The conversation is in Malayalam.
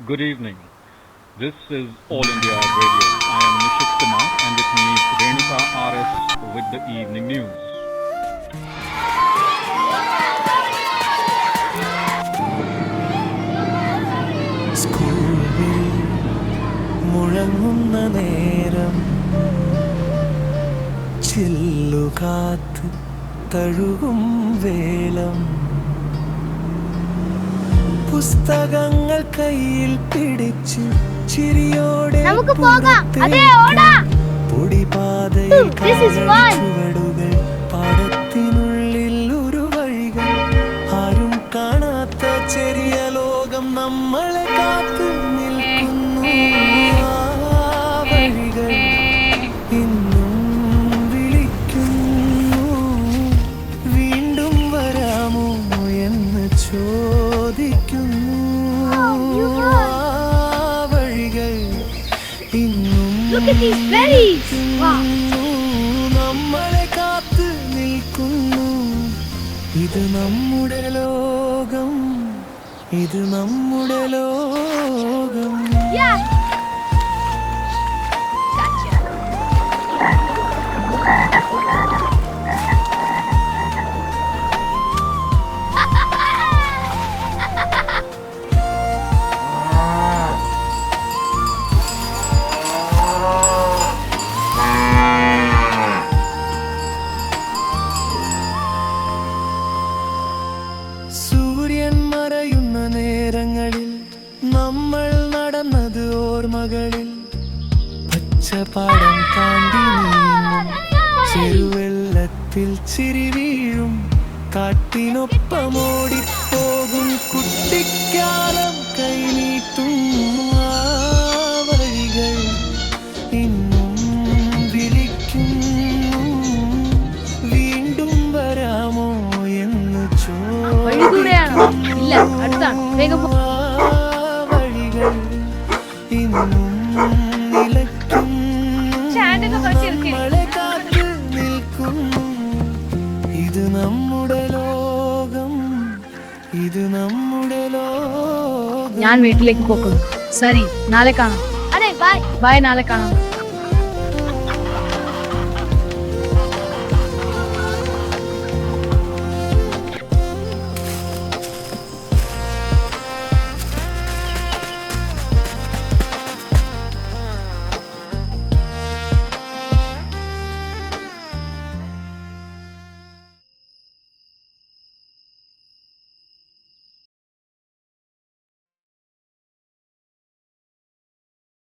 Good evening. This is All India Radio. I am Nishit Kumar and with me is Renuka RS with the evening news. സ്കൂളിൽ മുഴങ്ങുന്ന നേരം ചില്ലുകാത്ത് തഴുകും വേളം പുസ്തകങ്ങൾ കയ്യിൽ പിടിച്ച് ചിരിയോടെ പൊടിപാതയിൽ ചുവടുകൾ പാടത്തിനുള്ളിൽ ഒരു വഴികൾ ആരും കാണാത്ത ചെറിയ ലോകം നമ്മളെ കാത്തു നിൽക്കുന്നു. ആ വഴികൾ ഇന്നും വിളിക്കുന്നു, വീണ്ടും വരാമോ എന്ന് ചോദിക്കുന്നു. ആ വഴികൾ ഇന്നും നമ്മളെ കാത്തു നിൽക്കുന്നു. ഇത് നമ്മുടെ ലോകം, ഇത് നമ്മുടെ ലോകം. സൂര്യൻ മറയുന്ന നേരങ്ങളിൽ നമ്മൾ നടന്നത് ഓർമ്മകളിൽ പച്ചപ്പാടം താണ്ടി നീങ്ങും ചെറുവെള്ളത്തിൽ ചിരി വീഴും കാട്ടിനൊപ്പം ഓടിപ്പോകും കുട്ടിക്കാലം കൈനീട്ടും. ആ വഴികൾ ഇന്നും വിളിക്കുന്നു, വീണ്ടും വരാമോ എന്ന് ചോദിക്കുന്നു. വഴികൾ ഇന്നും നമ്മളെ കാത്തു നിൽക്കുന്നു. ഇത് നമ്മുടെ ലോകം, ഇത് നമ്മുടെ ലോകം. ഞാൻ വീട്ടിലേക്ക് പോകുന്നു. സരി, നാളെ കാണാം. ബൈ, നാളെ കാണാം.